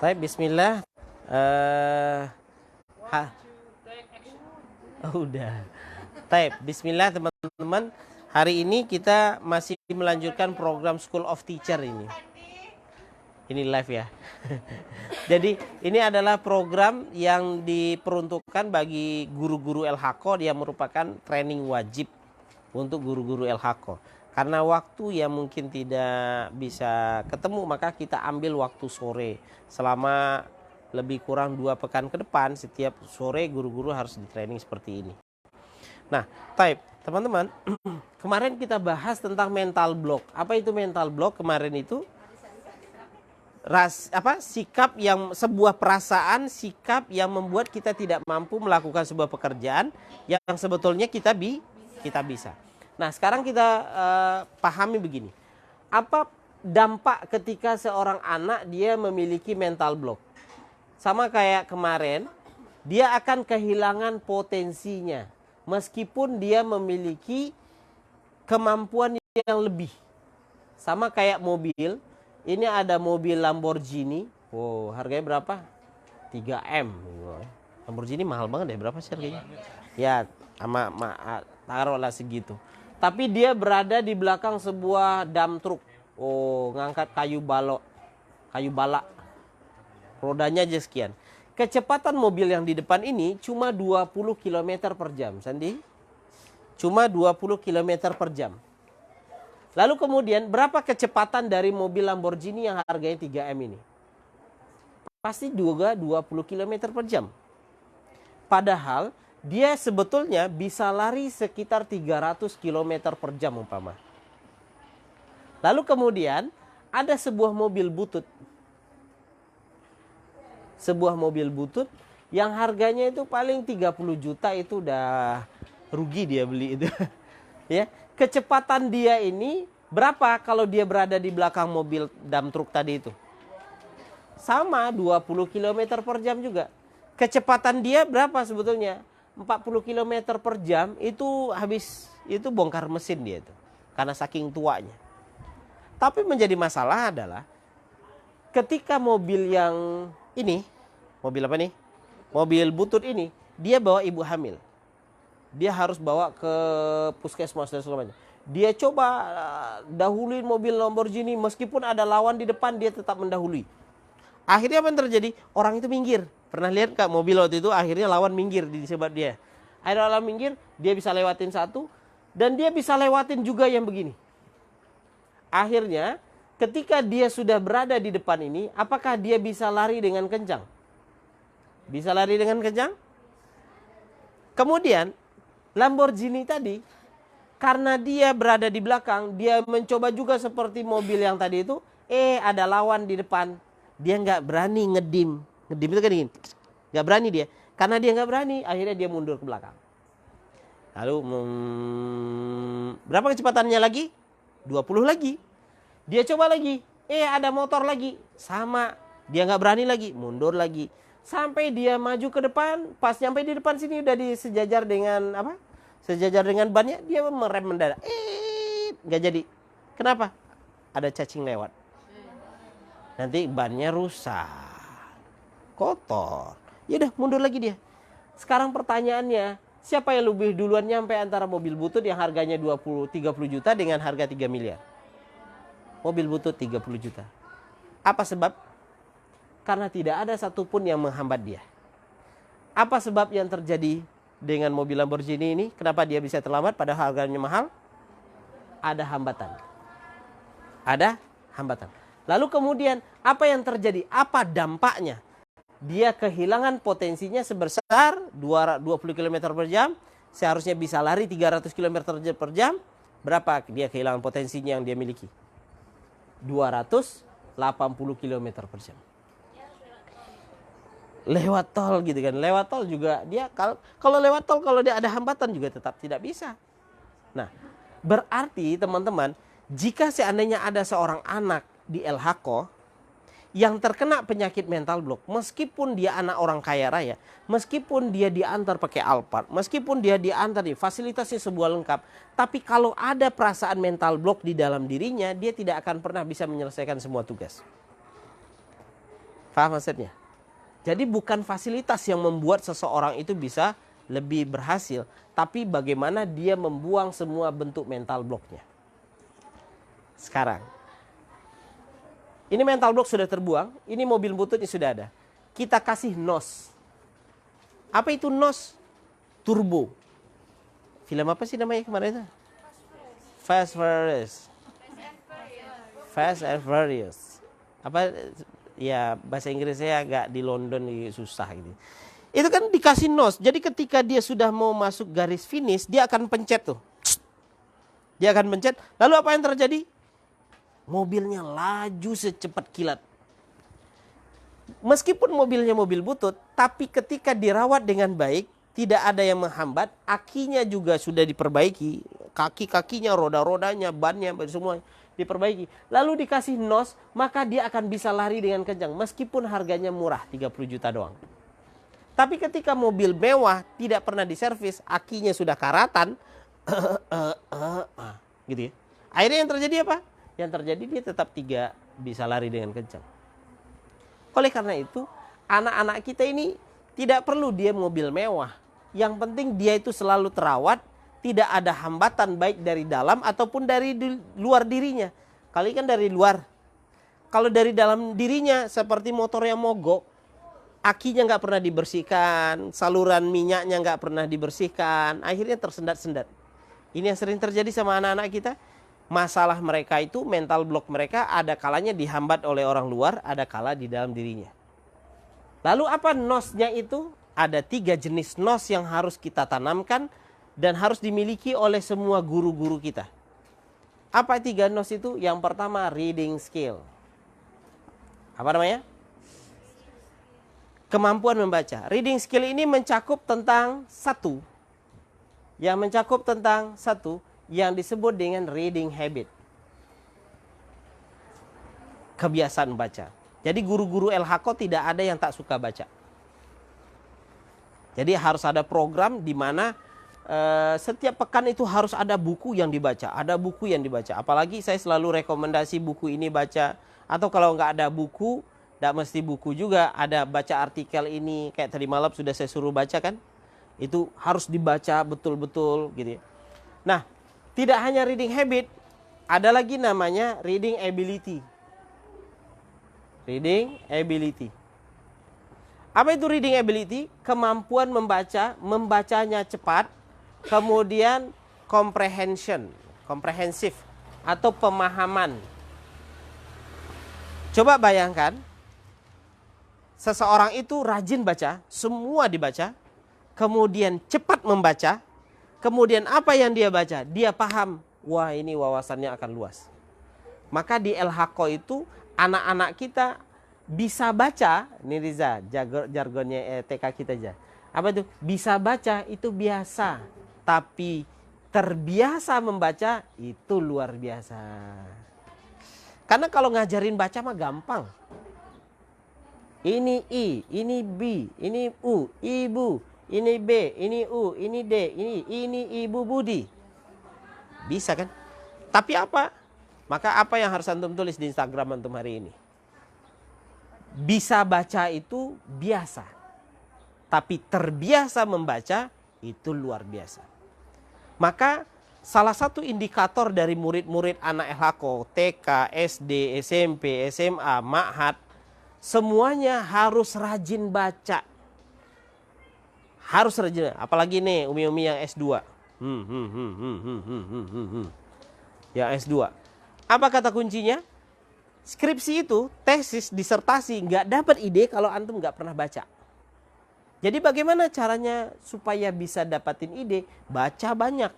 Baik, bismillah. Udah. Baik, bismillah teman-teman. Hari ini kita masih melanjutkan program School of Teacher ini. Ini live ya. Jadi ini adalah program yang diperuntukkan bagi guru-guru LHQ yang merupakan training wajib untuk guru-guru LHQ. Karena waktu yang mungkin tidak bisa ketemu, maka kita ambil waktu sore. Selama lebih kurang 2 pekan ke depan, setiap sore guru-guru harus di training seperti ini. Nah, teman-teman, kemarin kita bahas tentang mental block. Apa itu mental block? Kemarin itu sikap yang sebuah perasaan, sikap yang membuat kita tidak mampu melakukan sebuah pekerjaan yang sebetulnya kita bisa. Nah, sekarang kita pahami begini. Apa dampak ketika seorang anak dia memiliki mental block? Sama kayak kemarin, dia akan kehilangan potensinya meskipun dia memiliki kemampuan yang lebih. Sama kayak mobil. Ini ada mobil Lamborghini. Wow, harganya berapa? 3M. Lamborghini mahal banget ya. Berapa sih harganya? Ya, taruhlah segitu. Tapi dia berada di belakang sebuah dump truck. Oh, ngangkat kayu balak. Rodanya aja sekian. Kecepatan mobil yang di depan ini cuma 20 km per jam. Sandi? Cuma 20 km per jam. Lalu kemudian berapa kecepatan dari mobil Lamborghini yang harganya 3M ini? Pasti juga 20 km per jam. Padahal dia sebetulnya bisa lari sekitar 300 km per jam umpama. Lalu kemudian ada sebuah mobil butut. Sebuah mobil butut yang harganya itu paling 30 juta itu udah rugi dia beli itu. Ya, kecepatan dia ini berapa kalau dia berada di belakang mobil dump truck tadi itu? Sama 20 km per jam juga. Kecepatan dia berapa sebetulnya? 40 km per jam itu habis, itu bongkar mesin dia itu. Karena saking tuanya. Tapi menjadi masalah adalah ketika mobil yang ini, mobil apa nih? Mobil butut ini, dia bawa ibu hamil. Dia harus bawa ke puskesmas dan semuanya. Dia coba dahuluin mobil Lamborghini, meskipun ada lawan di depan dia tetap mendahului. Akhirnya apa yang terjadi? Orang itu minggir. Pernah lihat Kak mobil waktu itu akhirnya lawan minggir disebab dia. Akhirnya lawan minggir, dia bisa lewatin satu dan dia bisa lewatin juga yang begini. Akhirnya ketika dia sudah berada di depan ini, apakah dia bisa lari dengan kencang? Bisa lari dengan kencang? Kemudian Lamborghini tadi, karena dia berada di belakang, dia mencoba juga seperti mobil yang tadi itu. Ada lawan di depan. Dia nggak berani ngedim. Ngedim itu kan gini. Nggak berani dia. Karena dia nggak berani, akhirnya dia mundur ke belakang. Lalu berapa kecepatannya lagi? 20 lagi. Dia coba lagi. Ada motor lagi. Sama. Dia nggak berani lagi. Mundur lagi. Sampai dia maju ke depan. Pas nyampe di depan sini udah disejajar dengan apa? Sejajar dengan bannya. Dia merem mendadak. Nggak jadi. Kenapa? Ada cacing lewat. Nanti bannya rusak. Kotor. Ya udah mundur lagi dia. Sekarang pertanyaannya. Siapa yang lebih duluan nyampe antara mobil butut yang harganya 30 juta dengan harga 3 miliar? Mobil butut 30 juta. Apa sebab? Karena tidak ada satupun yang menghambat dia. Apa sebab yang terjadi dengan mobil Lamborghini ini? Kenapa dia bisa terlambat padahal harganya mahal? Ada hambatan. Ada hambatan. Lalu kemudian apa yang terjadi? Apa dampaknya? Dia kehilangan potensinya sebesar 20 km per jam. Seharusnya bisa lari 300 km per jam. Berapa dia kehilangan potensinya yang dia miliki? 280 km per jam. Lewat tol gitu kan. Lewat tol juga dia kalau lewat tol kalau dia ada hambatan juga tetap tidak bisa. Nah, berarti teman-teman, jika seandainya ada seorang anak di LHQ yang terkena penyakit mental block, meskipun dia anak orang kaya raya, meskipun dia diantar pakai Alphard, meskipun dia diantar di fasilitasnya sebuah lengkap, tapi kalau ada perasaan mental block di dalam dirinya, dia tidak akan pernah bisa menyelesaikan semua tugas. Paham maksudnya? Jadi bukan fasilitas yang membuat seseorang itu bisa lebih berhasil, tapi bagaimana dia membuang semua bentuk mental blocknya. Sekarang, ini mental block sudah terbuang, ini mobil bututnya sudah ada. Kita kasih NOS. Apa itu NOS? Turbo. Film apa sih namanya kemarin itu? Fast Furious. Fast and Furious. Apa ya, bahasa Inggrisnya agak di London susah gitu. Itu kan dikasih NOS. Jadi ketika dia sudah mau masuk garis finish, dia akan pencet tuh. Dia akan pencet. Lalu apa yang terjadi? Mobilnya laju secepat kilat. Meskipun mobilnya mobil butut, tapi ketika dirawat dengan baik, tidak ada yang menghambat, akinya juga sudah diperbaiki, kaki-kakinya, roda-rodanya, bannya, semua diperbaiki. Lalu dikasih NOS, maka dia akan bisa lari dengan kencang, meskipun harganya murah, 30 juta doang. Tapi ketika mobil mewah, tidak pernah diservis, akinya sudah karatan, gitu ya. Akhirnya yang terjadi apa? Yang terjadi dia tetap tidak bisa lari dengan kencang. Oleh karena itu, anak-anak kita ini tidak perlu dia mobil mewah. Yang penting dia itu selalu terawat, tidak ada hambatan baik dari dalam ataupun dari luar dirinya. Kali kan dari luar. Kalau dari dalam dirinya seperti motor yang mogok, akinya nggak pernah dibersihkan, saluran minyaknya nggak pernah dibersihkan, akhirnya tersendat-sendat. Ini yang sering terjadi sama anak-anak kita. Masalah mereka itu, mental block mereka ada kalanya dihambat oleh orang luar, ada kala di dalam dirinya. Lalu apa NOS-nya itu? Ada 3 jenis NOS yang harus kita tanamkan dan harus dimiliki oleh semua guru-guru kita. Apa 3 NOS itu? Yang pertama, reading skill. Apa namanya? Kemampuan membaca. Reading skill ini mencakup tentang satu. Yang mencakup tentang satu yang disebut dengan reading habit. Kebiasaan baca. Jadi guru-guru LHK tidak ada yang tak suka baca. Jadi harus ada program di mana setiap pekan itu harus ada buku yang dibaca. Ada buku yang dibaca. Apalagi saya selalu rekomendasi buku ini baca. Atau kalau nggak ada buku, nggak mesti buku juga. Ada baca artikel ini. Kayak tadi malam sudah saya suruh baca kan. Itu harus dibaca betul-betul gitu ya. Nah, tidak hanya reading habit, ada lagi namanya reading ability. Reading ability. Apa itu reading ability? Kemampuan membaca, membacanya cepat, kemudian komprehensif atau pemahaman. Coba bayangkan, seseorang itu rajin baca, semua dibaca, kemudian cepat membaca. Kemudian apa yang dia baca? Dia paham, wah ini wawasannya akan luas. Maka di LHK itu anak-anak kita bisa baca, ini Riza, jargonnya TK kita aja. Apa itu? Bisa baca itu biasa, tapi terbiasa membaca itu luar biasa. Karena kalau ngajarin baca mah gampang. Ini I, ini B, ini U, ibu. Ini B, ini U, ini D, ini Ibu Budi. Bisa kan? Tapi apa? Maka apa yang harus antum tulis di Instagram antum hari ini? Bisa baca itu biasa. Tapi terbiasa membaca itu luar biasa. Maka salah satu indikator dari murid-murid anak LHK, TK, SD, SMP, SMA, Ma'had, semuanya harus rajin baca. Harus rajin, apalagi nih umi-umi yang S2. Yang S2. Apa kata kuncinya? Skripsi itu, tesis, disertasi, nggak dapat ide kalau antum nggak pernah baca. Jadi bagaimana caranya supaya bisa dapatin ide? Baca banyak.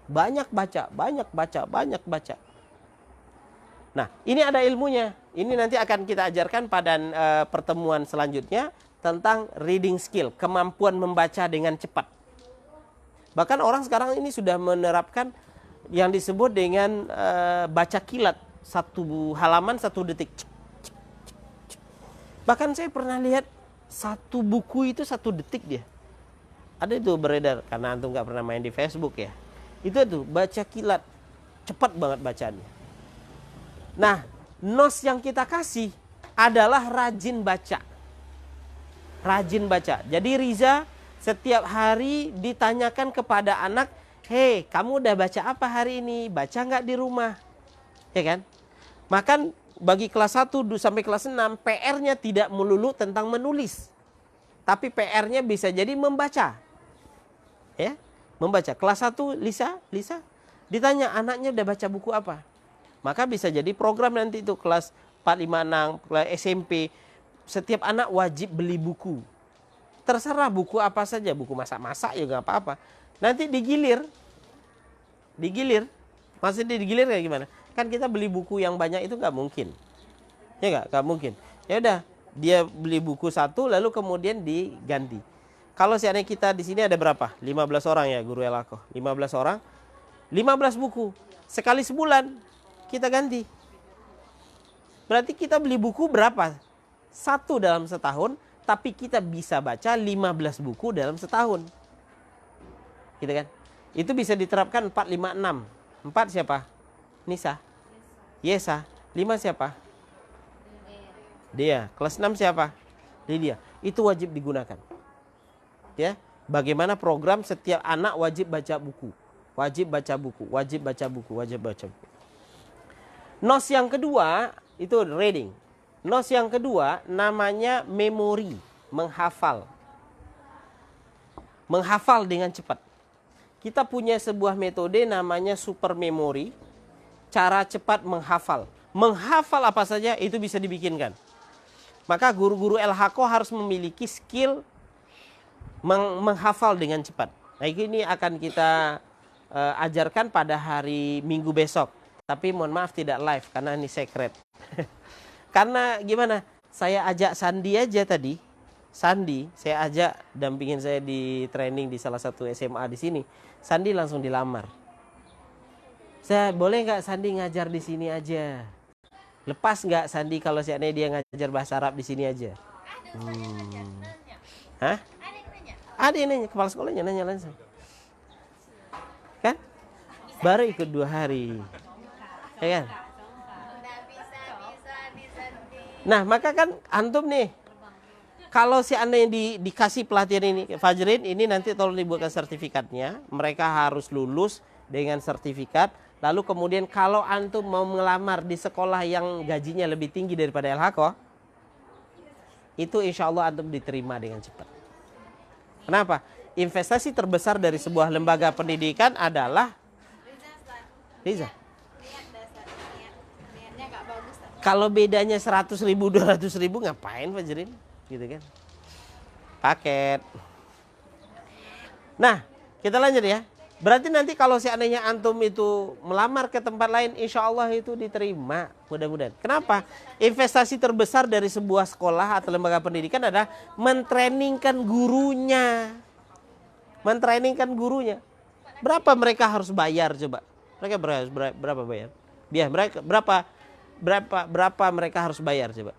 Banyak baca, banyak baca, banyak baca. Nah, ini ada ilmunya. Ini nanti akan kita ajarkan pada pertemuan selanjutnya. Tentang reading skill, kemampuan membaca dengan cepat. Bahkan orang sekarang ini sudah menerapkan yang disebut dengan baca kilat. 1 halaman 1 detik. Bahkan saya pernah lihat 1 buku itu 1 detik dia. Ada itu beredar, karena antum gak pernah main di Facebook ya. Itu tuh baca kilat. Cepat banget bacaannya. Nah, NOS yang kita kasih adalah rajin baca. Rajin baca. Jadi Riza setiap hari ditanyakan kepada anak, hei, kamu udah baca apa hari ini? Baca nggak di rumah? Ya kan? Maka bagi kelas 1 sampai kelas 6, PR-nya tidak melulu tentang menulis. Tapi PR-nya bisa jadi membaca. Ya, membaca. Kelas 1 Lisa ditanya anaknya udah baca buku apa? Maka bisa jadi program nanti itu kelas 4, 5, 6, kelas SMP. Setiap anak wajib beli buku. Terserah buku apa saja, buku masak-masak juga apa-apa. Nanti digilir. Maksudnya digilir kayak gimana? Kan kita beli buku yang banyak itu nggak mungkin. Ya nggak mungkin. Ya udah, dia beli buku satu lalu kemudian diganti. Kalau seandainya kita di sini ada berapa? 15 orang ya guru Elako. 15 orang. 15 buku. Sekali sebulan kita ganti. Berarti kita beli buku berapa? 1 dalam setahun, tapi kita bisa baca 15 buku dalam setahun. Gitu kan? Itu bisa diterapkan 4, 5, 6. 4 siapa? Nisa. Yesa. 5 siapa? Dia. Kelas 6 siapa? Lydia. Itu wajib digunakan. Ya. Bagaimana program setiap anak wajib baca buku. Wajib baca buku. Wajib baca buku. Wajib baca buku. Nos yang kedua itu reading. Nos yang kedua namanya memori, menghafal. Menghafal dengan cepat. Kita punya sebuah metode namanya super memory, cara cepat menghafal. Menghafal apa saja itu bisa dibikinkan. Maka guru-guru LHK harus memiliki skill menghafal dengan cepat. Nah, ini akan kita ajarkan pada hari Minggu besok. Tapi mohon maaf tidak live karena ini secret. Karena gimana? Saya ajak Sandi aja tadi. Sandi, saya ajak dampingin saya di training di salah satu SMA di sini. Sandi langsung dilamar. Saya boleh nggak Sandi ngajar di sini aja? Lepas nggak Sandi kalau seandainya dia ngajar bahasa Arab di sini aja? Hah? Ada yang nanya, kepala sekolahnya nanya langsung. Kan? Baru ikut 2 hari. Ya kan? Nah, maka kan antum nih, kalau seandainya dikasih pelatihan ini, Fajrin, ini nanti tolong dibuatkan sertifikatnya. Mereka harus lulus dengan sertifikat. Lalu kemudian kalau antum mau melamar di sekolah yang gajinya lebih tinggi daripada LHK, itu insya Allah antum diterima dengan cepat. Kenapa? Investasi terbesar dari sebuah lembaga pendidikan adalah Riza. Kalau bedanya 100.000, 200.000 ngapain Fajrin? Gitu kan? Paket. Nah, kita lanjut ya. Berarti nanti kalau seandainya antum itu melamar ke tempat lain, insya Allah itu diterima. Mudah-mudahan. Kenapa? Investasi terbesar dari sebuah sekolah atau lembaga pendidikan adalah mentrainingkan gurunya. Mentrainingkan gurunya. Berapa mereka harus bayar coba? Mereka berapa bayar? Biar mereka berapa mereka harus bayar coba?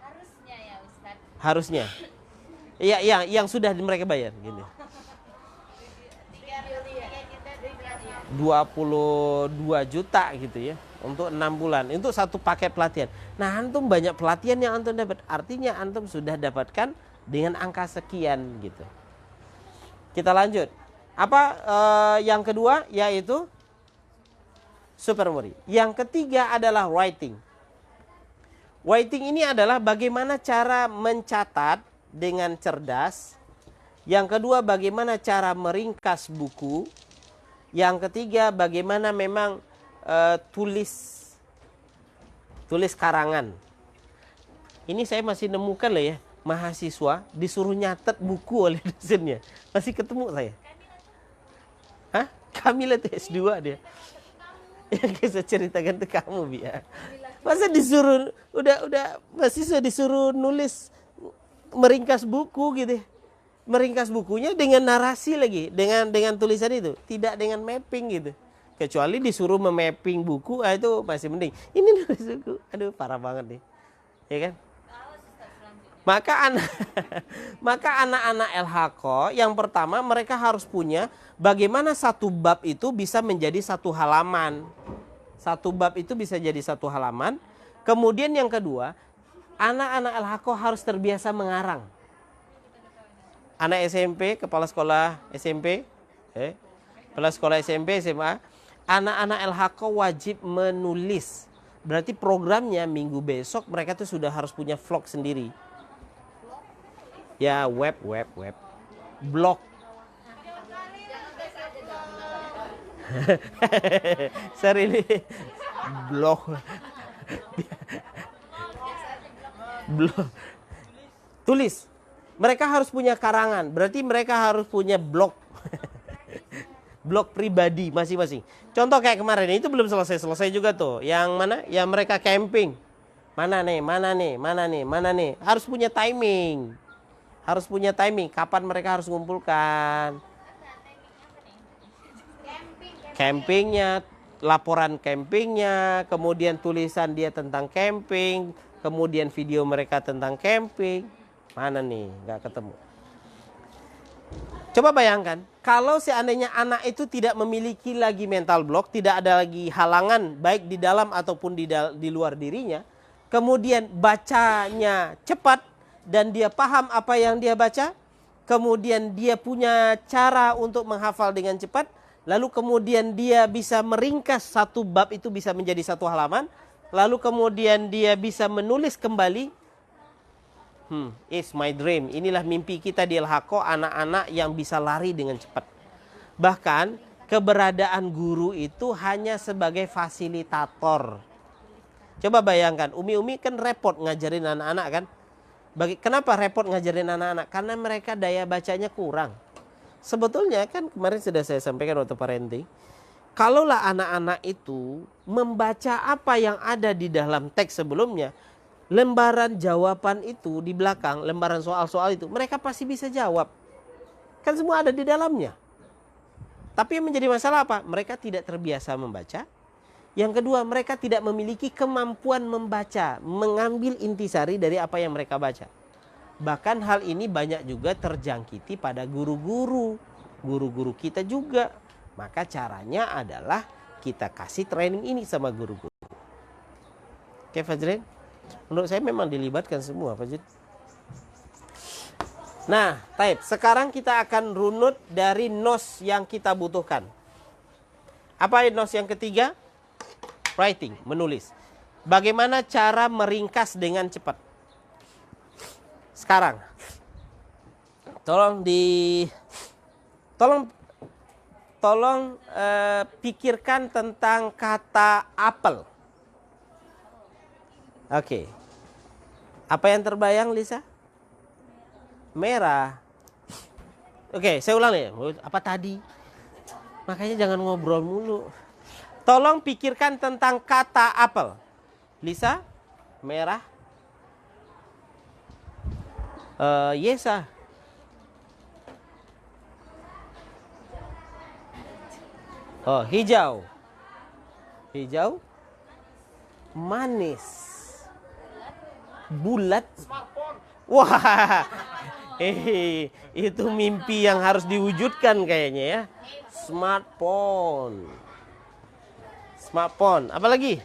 Harusnya ya Ustaz. Harusnya. Iya, yang sudah mereka bayar gitu. 22 juta gitu ya untuk 6 bulan. Itu satu paket pelatihan. Nah, antum banyak pelatihan yang antum dapat. Artinya antum sudah dapatkan dengan angka sekian gitu. Kita lanjut. Apa yang kedua yaitu super memory. Yang ketiga adalah writing. Writing ini adalah bagaimana cara mencatat dengan cerdas. Yang kedua bagaimana cara meringkas buku. Yang ketiga bagaimana memang tulis karangan. Ini saya masih nemukan lah ya, mahasiswa disuruh nyatet buku oleh dosennya. Masih ketemu saya. Hah? Kamila tuh S2 dia. Yang saya ceritakan ke kamu, Bia. Masa disuruh udah mahasiswa disuruh nulis meringkas buku gitu. Meringkas bukunya dengan narasi lagi, dengan tulisan itu, tidak dengan mapping gitu. Kecuali disuruh memapping buku, itu masih mending. Ini nulis buku, aduh parah banget nih, ya kan? Maka anak-anak LHK yang pertama mereka harus punya bagaimana satu bab itu bisa menjadi satu halaman. Satu bab itu bisa jadi satu halaman. Kemudian yang kedua, Anak-anak LHKO harus terbiasa mengarang. Anak SMP, kepala sekolah SMP, kepala sekolah SMP, SMA, anak-anak LHKO wajib menulis. Berarti programnya minggu besok mereka tuh sudah harus punya vlog sendiri. Ya, web. Blog. Sorry ini. Blog. Blog. Tulis. Mereka harus punya karangan. Berarti mereka harus punya blog. Blog pribadi masing-masing. Contoh kayak kemarin itu belum selesai juga tuh. Yang mana? Yang mereka camping. Mana nih? Harus punya timing. Kapan mereka harus mengumpulkan. Campingnya, laporan campingnya, kemudian tulisan dia tentang camping, kemudian video mereka tentang camping. Mana nih? Nggak ketemu. Coba bayangkan, kalau seandainya anak itu tidak memiliki lagi mental block, tidak ada lagi halangan baik di dalam ataupun di luar dirinya, kemudian bacanya cepat dan dia paham apa yang dia baca, kemudian dia punya cara untuk menghafal dengan cepat, lalu kemudian dia bisa meringkas satu bab itu bisa menjadi satu halaman, lalu kemudian dia bisa menulis kembali. It's my dream. Inilah mimpi kita di LHKO, anak-anak yang bisa lari dengan cepat. Bahkan keberadaan guru itu hanya sebagai fasilitator. Coba bayangkan, Umi kan repot ngajarin anak-anak kan? Kenapa repot ngajarin anak-anak? Karena mereka daya bacanya kurang. Sebetulnya kan kemarin sudah saya sampaikan waktu parenting, kalaulah anak-anak itu membaca apa yang ada di dalam teks sebelumnya, lembaran jawaban itu di belakang, lembaran soal-soal itu, mereka pasti bisa jawab. Kan semua ada di dalamnya. Tapi yang menjadi masalah apa? Mereka tidak terbiasa membaca. Yang kedua, mereka tidak memiliki kemampuan membaca, mengambil intisari dari apa yang mereka baca. Bahkan hal ini banyak juga terjangkiti pada guru-guru. Guru-guru kita juga. Maka caranya adalah kita kasih training ini sama guru-guru. Oke, Fajrin? Menurut saya memang dilibatkan semua, Fajrin. Nah, baik. Sekarang kita akan runut dari nos yang kita butuhkan. Apa nos yang ketiga? Writing, menulis. Bagaimana cara meringkas dengan cepat? Sekarang, tolong pikirkan tentang kata apel. Oke. Apa yang terbayang, Lisa? Merah. Oke, saya ulang ya. Apa tadi? Makanya jangan ngobrol mulu. Tolong pikirkan tentang kata apel. Lisa? Merah. Yesa. Oh, hijau. Hijau. Manis. Bulat. Wah. Itu mimpi yang harus diwujudkan kayaknya ya. Smartphone. Apa lagi?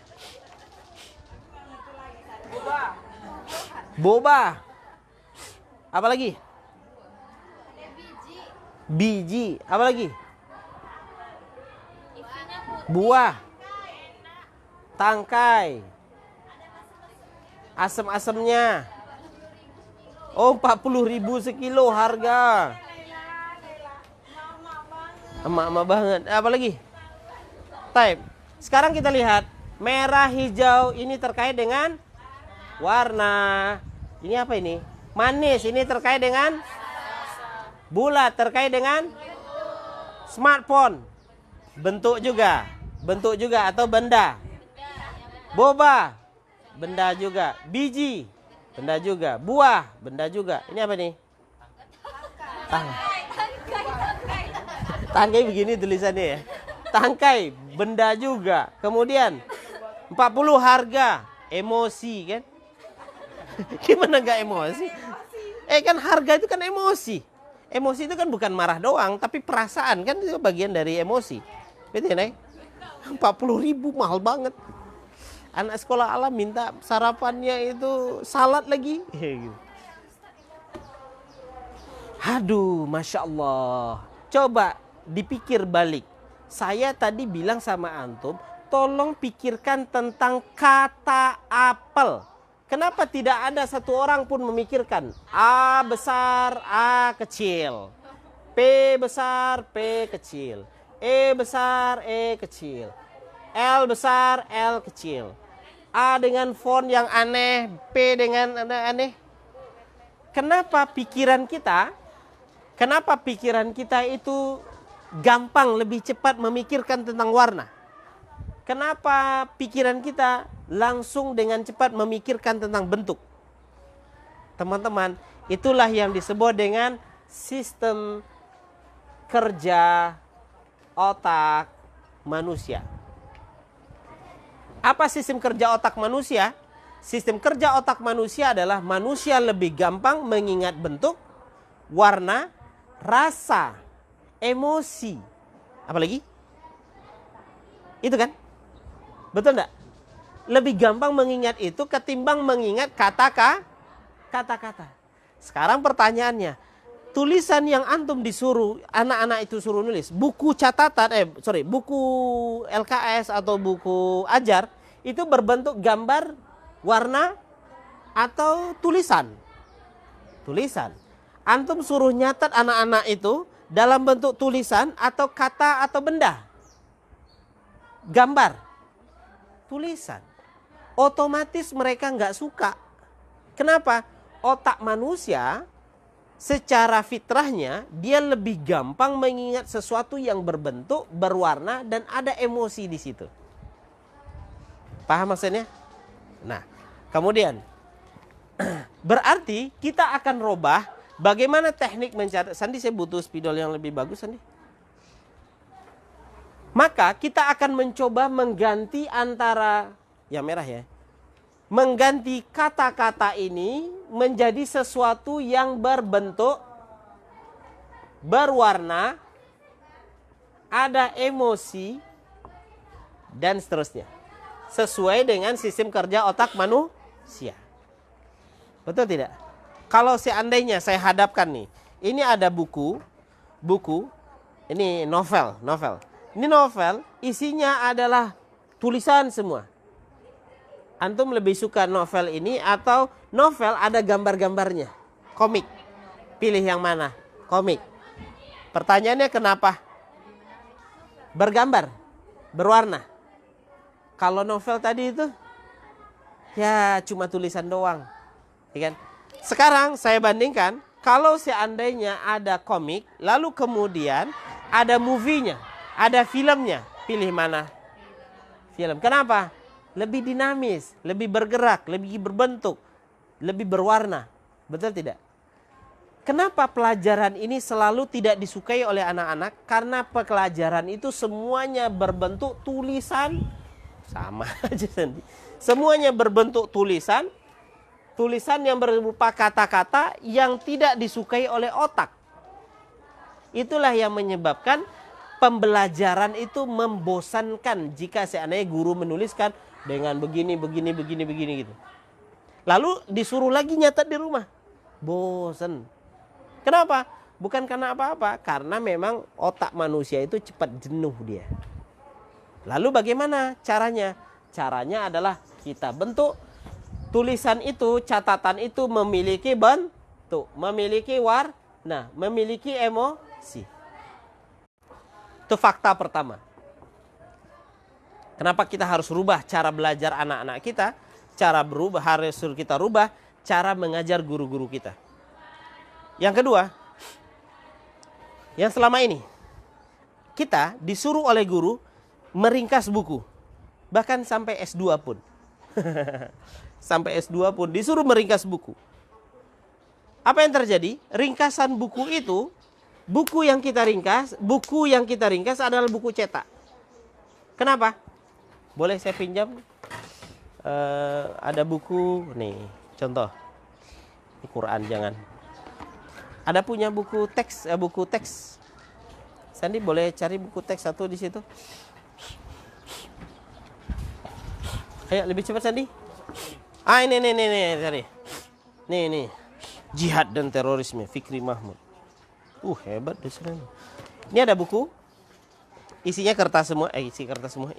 Boba. Apa lagi? Biji. Apa lagi? Buah. Tangkai. Asem-asemnya. Oh, 40.000 sekilo harga. Emak-emak banget. Apa lagi? Type. Sekarang kita lihat. Merah, hijau. Ini terkait dengan warna. Ini apa ini? Manis. Ini terkait dengan bulat. Terkait dengan smartphone. Bentuk juga atau benda. Boba. Benda juga. Biji. Benda juga. Buah. Benda juga. Ini apa nih? Tangkai begini tulisannya ya. Tangkai. Benda juga. Kemudian 40 harga. Emosi kan? Gimana gak emosi? Kan harga itu kan emosi. Emosi itu kan bukan marah doang, tapi perasaan kan itu bagian dari emosi. Betul ya, 40.000 mahal banget. Anak sekolah alam minta sarapannya itu salad lagi. Gitu. Aduh, Masya Allah. Coba dipikir balik. Saya tadi bilang sama antum, tolong pikirkan tentang kata apel. Kenapa tidak ada satu orang pun memikirkan A besar, A kecil, P besar, P kecil, E besar, E kecil, L besar, L kecil, A dengan font yang aneh, P dengan aneh. Kenapa pikiran kita itu gampang lebih cepat memikirkan tentang warna? Kenapa pikiran kita langsung dengan cepat memikirkan tentang bentuk? Teman-teman, itulah yang disebut dengan sistem kerja otak manusia. Apa sistem kerja otak manusia? Sistem kerja otak manusia adalah manusia lebih gampang mengingat bentuk, warna, rasa, emosi. Apalagi? Itu kan? Betul enggak? Lebih gampang mengingat itu ketimbang mengingat kata-kata. Sekarang pertanyaannya, tulisan yang antum disuruh, anak-anak itu suruh nulis, buku catatan, buku LKS atau buku ajar, itu berbentuk gambar, warna, atau tulisan. Tulisan. Antum suruh nyatat anak-anak itu dalam bentuk tulisan atau kata atau benda. Gambar. Tulisan. Otomatis mereka nggak suka. Kenapa? Otak manusia secara fitrahnya dia lebih gampang mengingat sesuatu yang berbentuk, berwarna, dan ada emosi di situ. Paham maksudnya? Nah, kemudian berarti kita akan robah bagaimana teknik mencatat. Sandi, saya butuh spidol yang lebih bagus, Sandi. Maka kita akan mencoba mengganti antara yang merah ya. Mengganti kata-kata ini menjadi sesuatu yang berbentuk, berwarna, ada emosi, dan seterusnya. Sesuai dengan sistem kerja otak manusia. Betul tidak? Kalau seandainya saya hadapkan nih, ini ada buku, ini novel. Ini novel, isinya adalah tulisan semua. Antum lebih suka novel ini atau novel ada gambar-gambarnya? Komik. Pilih yang mana? Komik. Pertanyaannya kenapa? Bergambar, berwarna. Kalau novel tadi itu, ya cuma tulisan doang. Ya kan? Sekarang saya bandingkan, kalau seandainya ada komik, lalu kemudian ada movie-nya, ada filmnya, pilih mana? Film. Kenapa? Lebih dinamis, lebih bergerak, lebih berbentuk, lebih berwarna. Betul tidak? Kenapa pelajaran ini selalu tidak disukai oleh anak-anak? Karena pelajaran itu semuanya berbentuk tulisan. Sama aja Sandi. Semuanya berbentuk tulisan. Tulisan yang berupa kata-kata yang tidak disukai oleh otak. Itulah yang menyebabkan pembelajaran itu membosankan jika seandainya guru menuliskan dengan begini gitu. Lalu disuruh lagi nyatat di rumah. Bosan. Kenapa? Bukan karena apa-apa, karena memang otak manusia itu cepat jenuh dia. Lalu bagaimana caranya? Caranya adalah kita bentuk tulisan itu, catatan itu memiliki bentuk, memiliki warna, memiliki emosi. Itu fakta pertama. Kenapa kita harus rubah cara belajar anak-anak kita? Cara berubah, harus kita rubah cara mengajar guru-guru kita. Yang kedua, yang selama ini kita disuruh oleh guru meringkas buku. Bahkan sampai S2 pun. Sampai S2 pun disuruh meringkas buku. Apa yang terjadi? Ringkasan buku itu, buku yang kita ringkas adalah buku cetak. Kenapa? Boleh saya pinjam? Ada buku, nih contoh. Ini Quran jangan. Ada punya buku teks. Sandi boleh cari buku teks satu di situ? Ayo lebih cepat Sandi. Ini tadi. Nih. Jihad dan terorisme Fikri Mahmud. Hebat dosen. Ini ada buku. Isinya kertas semua,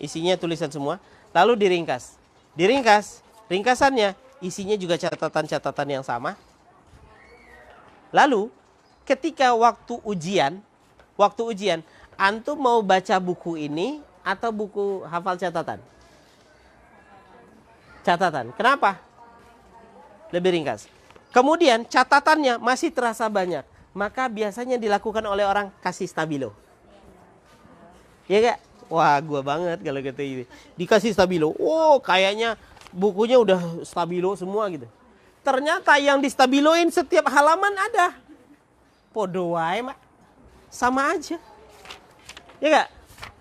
isinya tulisan semua, lalu diringkas. Ringkasannya isinya juga catatan-catatan yang sama. Lalu ketika waktu ujian, antum mau baca buku ini atau buku hafal catatan? Catatan. Kenapa? Lebih ringkas. Kemudian catatannya masih terasa banyak. Maka biasanya dilakukan oleh orang kasih stabilo. Ya gak? Wah, gua banget kalau gitu ini. Dikasih stabilo. Kayaknya bukunya udah stabilo semua gitu. Ternyata yang distabiloin setiap halaman ada. Podo wae, Mak. Sama aja. Ya gak?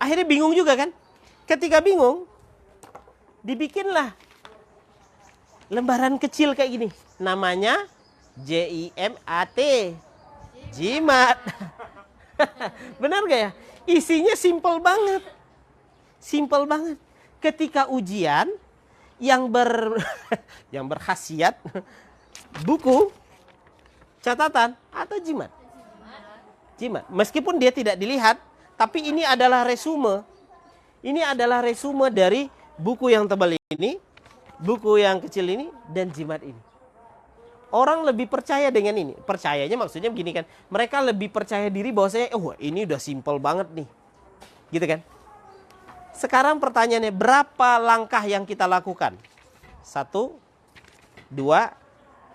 Akhirnya bingung juga kan? Ketika bingung, dibikinlah lembaran kecil kayak gini. Namanya JIMAT. Jimat. Benar gak ya? Isinya simple banget. Ketika ujian yang berkhasiat buku, catatan atau jimat. Meskipun dia tidak dilihat, tapi ini adalah resume. Ini adalah resume dari buku yang tebal ini, buku yang kecil ini, dan jimat ini. Orang lebih percaya dengan ini. Percayanya maksudnya begini kan. Mereka lebih percaya diri bahwasanya ini udah simple banget nih. Gitu kan. Sekarang pertanyaannya, berapa langkah yang kita lakukan? 1, 2,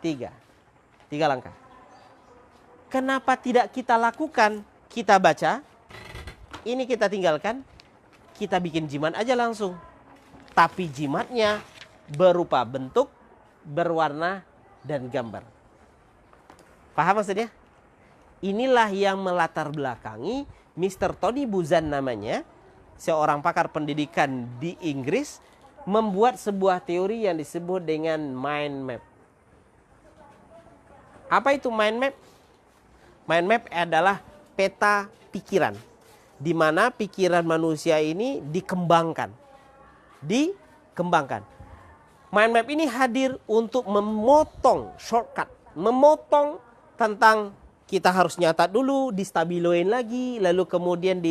3. 3 langkah. Kenapa tidak kita lakukan? Kita baca, ini kita tinggalkan, kita bikin jimat aja langsung. Tapi jimatnya berupa bentuk, berwarna, dan gambar. Paham maksudnya? Inilah yang melatar belakangi Mr. Tony Buzan namanya, seorang pakar pendidikan di Inggris, membuat sebuah teori yang disebut dengan mind map. Apa itu mind map? Mind map adalah peta pikiran, di mana pikiran manusia ini dikembangkan. Mind map ini hadir untuk memotong shortcut, memotong tentang kita harus nyatat dulu, distabiloin lagi, lalu kemudian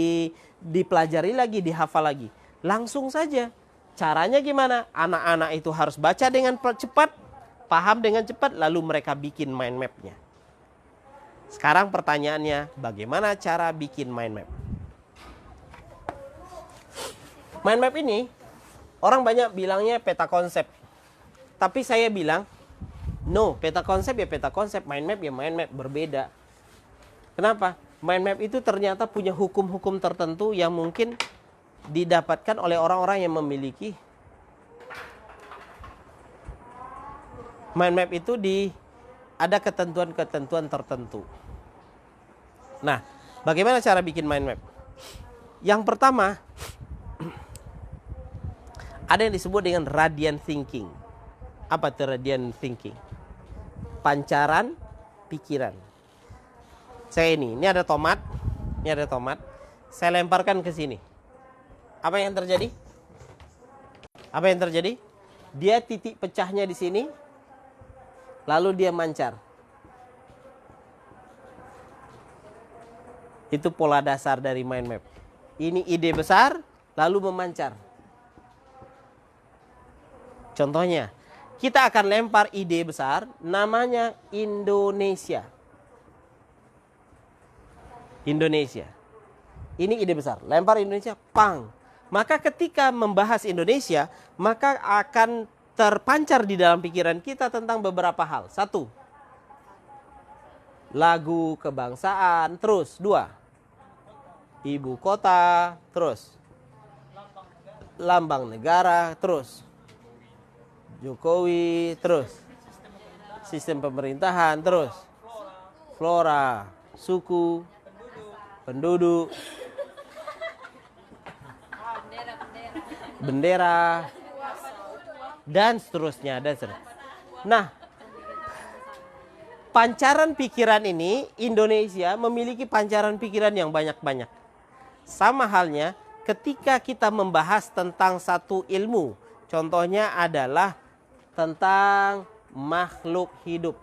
dipelajari lagi, dihafal lagi. Langsung saja. Caranya gimana? Anak-anak itu harus baca dengan cepat, paham dengan cepat, lalu mereka bikin mind map-nya. Sekarang pertanyaannya, bagaimana cara bikin mind map? Mind map ini, orang banyak bilangnya peta konsep. Tapi saya bilang, no, peta konsep ya peta konsep, mind map ya mind map, berbeda. Kenapa? Mind map itu ternyata punya hukum-hukum tertentu yang mungkin didapatkan oleh orang-orang yang memiliki. Mind map itu ada ketentuan-ketentuan tertentu. Nah, bagaimana cara bikin mind map? Yang pertama, ada yang disebut dengan radiant thinking. Apa itu radiant thinking? Pancaran pikiran. Ini ada tomat. Saya lemparkan ke sini. Apa yang terjadi? Dia titik pecahnya di sini, lalu dia mancar. Itu pola dasar dari mind map. Ini ide besar, lalu memancar. Contohnya, kita akan lempar ide besar, namanya Indonesia. Ini ide besar, lempar Indonesia, pang. Maka ketika membahas Indonesia, maka akan terpancar di dalam pikiran kita tentang beberapa hal. 1, lagu kebangsaan. Terus 2, ibu kota. Terus lambang negara. Terus Jokowi. Terus sistem pemerintahan. Terus flora, suku, penduduk, bendera, dan seterusnya. Nah, pancaran pikiran ini, Indonesia memiliki pancaran pikiran yang banyak-banyak. Sama halnya ketika kita membahas tentang satu ilmu. Contohnya adalah tentang makhluk hidup.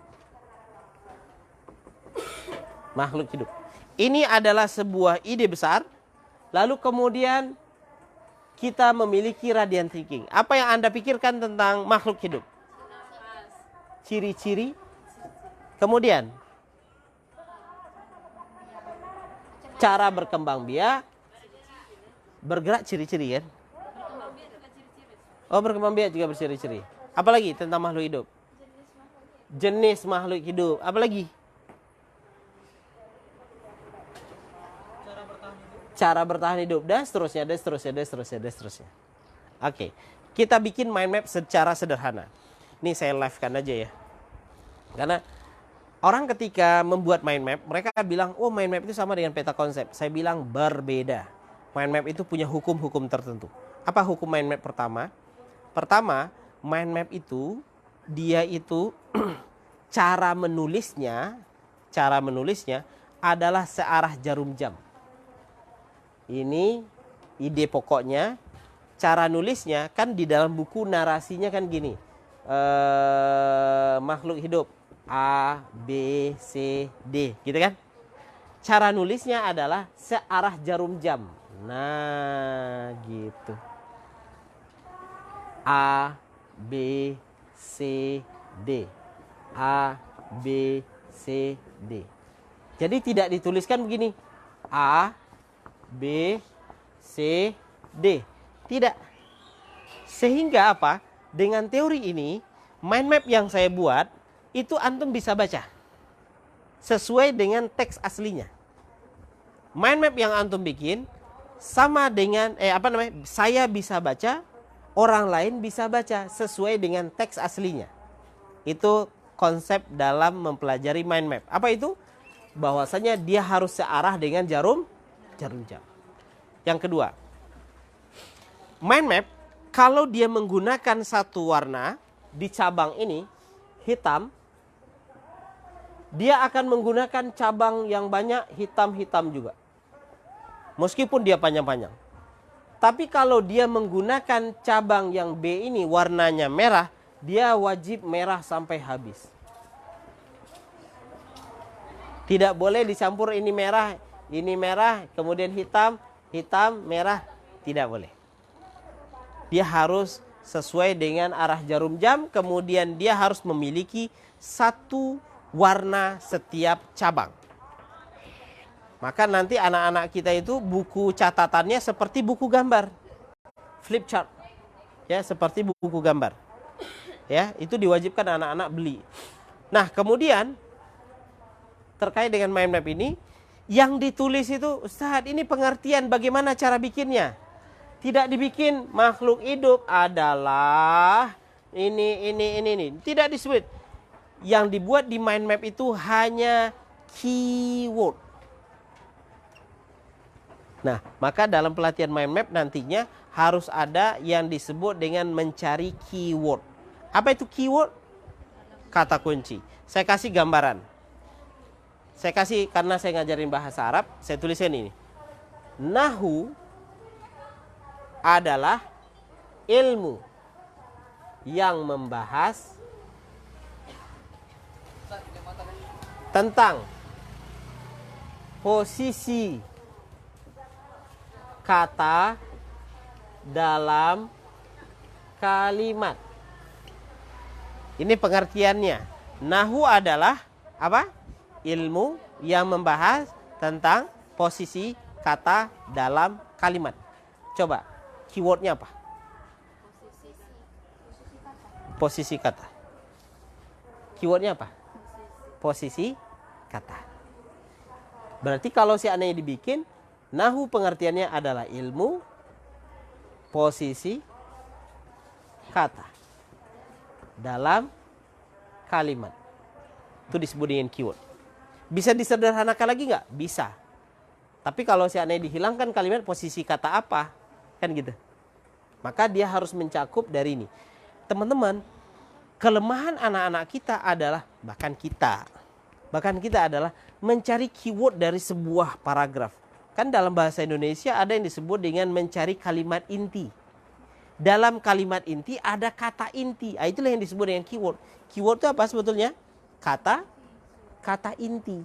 Makhluk hidup. Ini adalah sebuah ide besar. Lalu kemudian kita memiliki radiant thinking. Apa yang Anda pikirkan tentang makhluk hidup? Ciri-ciri. Kemudian cara berkembang biak. Bergerak ciri-ciri kan? Oh, berkembang biak juga berciri-ciri. Apalagi tentang makhluk hidup? Jenis makhluk hidup. Apalagi? Cara bertahan hidup. Dan seterusnya, dan seterusnya, dan seterusnya, dan seterusnya. Oke. Kita bikin mind map secara sederhana. Ini saya live-kan aja ya. Karena orang ketika membuat mind map, mereka bilang, oh mind map itu sama dengan peta konsep. Saya bilang berbeda. Mind map itu punya hukum-hukum tertentu. Apa hukum mind map pertama? Pertama, mind map itu, dia itu cara menulisnya adalah searah jarum jam. Ini ide pokoknya. Cara nulisnya kan di dalam buku narasinya kan gini. Makhluk hidup A, B, C, D, gitu kan? Cara nulisnya adalah searah jarum jam. Nah, gitu. A, B, C, D. A, B, C, D. Jadi tidak dituliskan begini. A, B, C, D. Tidak. Sehingga apa? Dengan teori ini, mind map yang saya buat, itu antum bisa baca. Sesuai dengan teks aslinya. Mind map yang antum bikin, sama dengan, saya bisa baca, orang lain bisa baca sesuai dengan teks aslinya. Itu konsep dalam mempelajari mind map. Apa itu? Bahwasanya dia harus searah dengan jarum jam. Yang kedua, mind map kalau dia menggunakan satu warna di cabang ini hitam, dia akan menggunakan cabang yang banyak hitam-hitam juga. Meskipun dia panjang-panjang. Tapi kalau dia menggunakan cabang yang B ini warnanya merah, dia wajib merah sampai habis. Tidak boleh dicampur ini merah, kemudian hitam, merah. Tidak boleh. Dia harus sesuai dengan arah jarum jam, kemudian dia harus memiliki satu warna setiap cabang. Maka nanti anak-anak kita itu buku catatannya seperti buku gambar. Flip chart. Ya, seperti buku gambar. Ya, itu diwajibkan anak-anak beli. Nah, kemudian terkait dengan mind map ini, yang ditulis itu, Ustaz, ini pengertian bagaimana cara bikinnya. Tidak dibikin makhluk hidup adalah ini. Tidak disebut. Yang dibuat di mind map itu hanya keyword. Nah, maka dalam pelatihan mind map nantinya harus ada yang disebut dengan mencari keyword. Apa itu keyword? Kata kunci. Saya kasih gambaran. Karena saya ngajarin bahasa Arab, saya tuliskan ini. Nahu adalah ilmu yang membahas tentang posisi kata dalam kalimat. Ini pengertiannya. Nahu adalah apa? Ilmu yang membahas tentang posisi kata dalam kalimat. Coba, keywordnya apa? Posisi kata. Keywordnya apa? Posisi kata. Berarti kalau seandainya dibikin, nahu pengertiannya adalah ilmu, posisi, kata dalam kalimat. Itu disebut dengan keyword. Bisa disederhanakan lagi nggak? Bisa. Tapi kalau seandainya dihilangkan kalimat posisi kata apa, kan gitu. Maka dia harus mencakup dari ini. Teman-teman, kelemahan anak-anak kita adalah, bahkan kita adalah mencari keyword dari sebuah paragraf. Kan dalam bahasa Indonesia ada yang disebut dengan mencari kalimat inti. dalam kalimat inti ada kata inti. Itulah yang disebut dengan keyword. Keyword itu apa sebetulnya? Kata inti.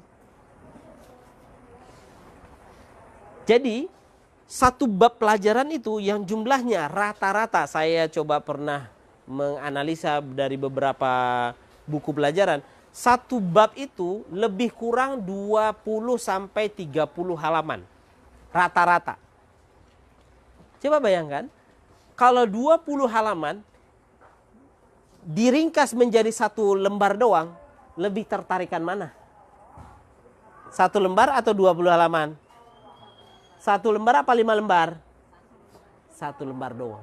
Jadi satu bab pelajaran itu yang jumlahnya rata-rata, saya coba pernah menganalisa dari beberapa buku pelajaran, satu bab itu lebih kurang 20 sampai 30 halaman rata-rata. Coba bayangkan kalau 20 halaman diringkas menjadi satu lembar doang, lebih tertarikan mana? Satu lembar atau 20 halaman? Satu lembar apa 5 lembar? Satu lembar doang.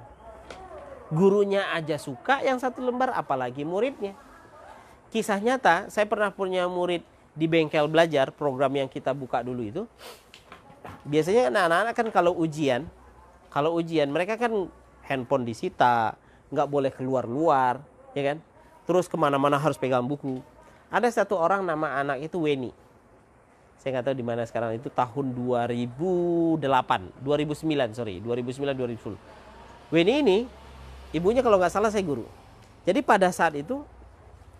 Gurunya aja suka yang satu lembar, apalagi muridnya. Kisah nyata, saya pernah punya murid di bengkel belajar, program yang kita buka dulu itu. Biasanya anak-anak kan kalau ujian mereka kan handphone disita, nggak boleh keluar-luar, ya kan? Terus kemana-mana harus pegang buku. Ada satu orang nama anak itu Weni. Saya nggak tahu di mana sekarang, itu tahun 2009. Weni ini, ibunya kalau nggak salah saya guru. Jadi pada saat itu,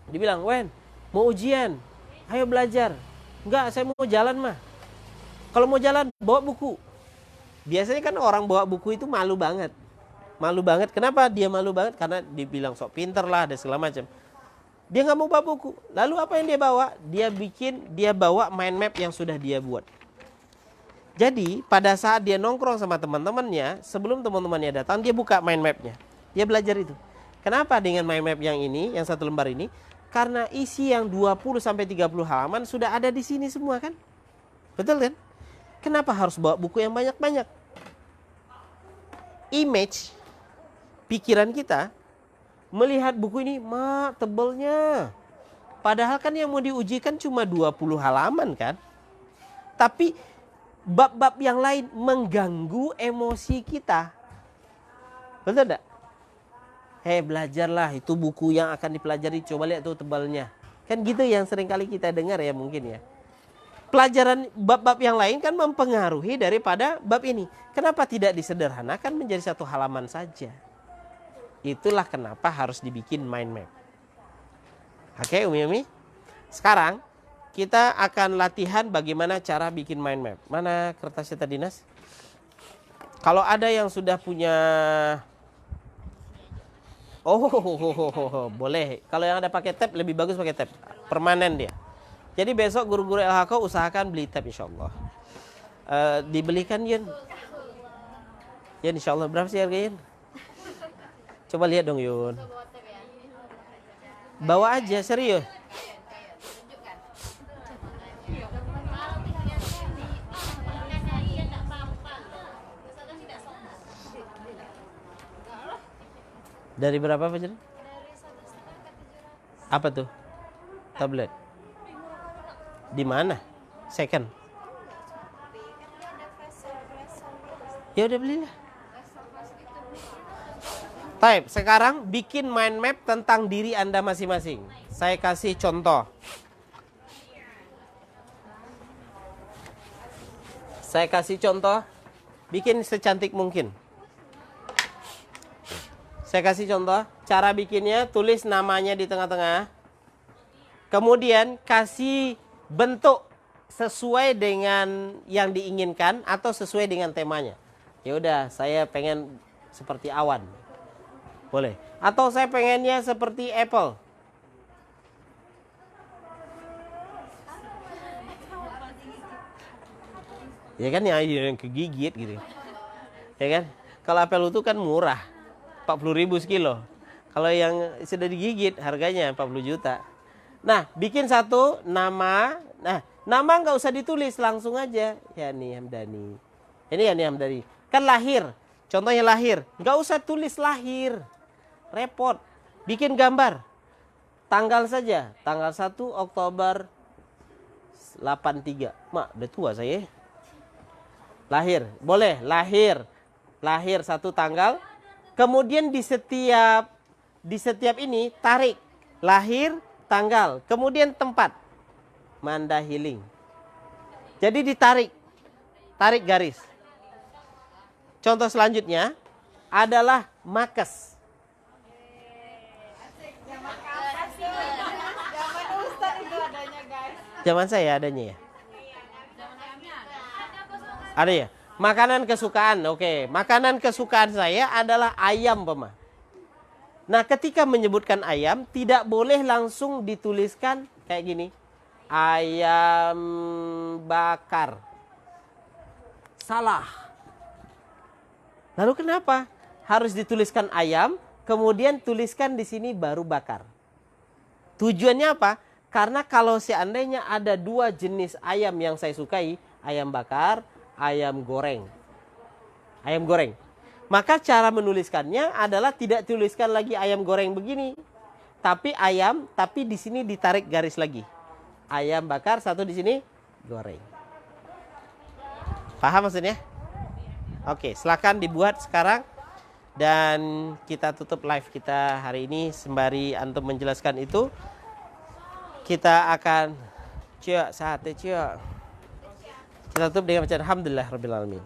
dibilang, Wen, mau ujian, ayo belajar. Enggak, saya mau jalan mah. Kalau mau jalan, bawa buku. Biasanya kan orang bawa buku itu malu banget. Malu banget, kenapa dia malu banget? Karena dibilang sok pinter lah, dan segala macam. Dia nggak mau bawa buku. Lalu apa yang dia bawa? Dia bawa mind map yang sudah dia buat. Jadi pada saat dia nongkrong sama teman-temannya, sebelum teman-temannya datang, dia buka mind mapnya. Dia belajar itu. Kenapa dengan mind map yang ini, yang satu lembar ini? Karena isi yang 20 sampai 30 halaman sudah ada di sini semua kan? Betul kan? Kenapa harus bawa buku yang banyak-banyak? Image pikiran kita melihat buku ini, tebelnya. Padahal kan yang mau diujikan cuma 20 halaman kan? Tapi bab-bab yang lain mengganggu emosi kita. Betul enggak? Belajarlah, itu buku yang akan dipelajari, coba lihat tuh tebalnya. Kan gitu yang sering kali kita dengar ya mungkin ya. Pelajaran bab-bab yang lain kan mempengaruhi daripada bab ini. Kenapa tidak disederhanakan menjadi satu halaman saja? Itulah kenapa harus dibikin mind map. Oke, Umi. Sekarang kita akan latihan bagaimana cara bikin mind map. Mana kertasnya tadi, Nas? Kalau ada yang sudah punya, boleh. Kalau yang ada pakai tab lebih bagus pakai tab. Permanen dia. Jadi besok guru-guru LHK usahakan beli tab insyaallah. Dibelikan Yun. Yun insyaallah berapa sih harganya? Coba lihat dong Yun. Bawa aja serius. Dari berapa Fajar? Apa tuh? Tablet. Di mana? Second. Ya udah belilah. Baik, sekarang bikin mind map tentang diri Anda masing-masing. Saya kasih contoh. Bikin secantik mungkin. Saya kasih contoh. Cara bikinnya, tulis namanya di tengah-tengah. Kemudian kasih bentuk sesuai dengan yang diinginkan atau sesuai dengan temanya. Ya udah, saya pengen seperti awan. Boleh. Atau saya pengennya seperti apple. Ya kan yang kegigit gitu. Ya kan? Kalau apel itu kan murah. 40.000 sekilo. Kalau yang sudah digigit harganya 40 juta. Nah, bikin satu nama. Nah, nama nggak usah ditulis, langsung aja. Yani Hamdani. Ini Yani Hamdani. Kan lahir. Contohnya lahir. Nggak usah tulis lahir. Repot. Bikin gambar. Tanggal saja. Tanggal 1 Oktober 83. Mak, udah tua saya. Lahir. Boleh, lahir. Lahir satu tanggal. Kemudian di setiap ini tarik. Lahir, tanggal. Kemudian tempat. Mandahiling. Jadi ditarik. Tarik garis. Contoh selanjutnya. adalah makes. Zaman saya adanya ya. Ada ya? Makanan kesukaan. Oke, makanan kesukaan saya adalah ayam, Pema. Nah, ketika menyebutkan ayam, tidak boleh langsung dituliskan kayak gini. Ayam bakar. Salah. Lalu kenapa harus dituliskan ayam, kemudian tuliskan di sini baru bakar? Tujuannya apa? Karena kalau seandainya ada dua jenis ayam yang saya sukai, ayam bakar, ayam goreng. Ayam goreng. Maka cara menuliskannya adalah tidak tuliskan lagi ayam goreng begini. Tapi ayam, tapi di sini ditarik garis lagi. Ayam bakar, satu di sini goreng. Paham maksudnya? Oke, silakan dibuat sekarang. Dan kita tutup live kita hari ini. Sembari antum menjelaskan itu, kita akan sate kita tutup dengan bacaan alhamdulillah rabbil alamin.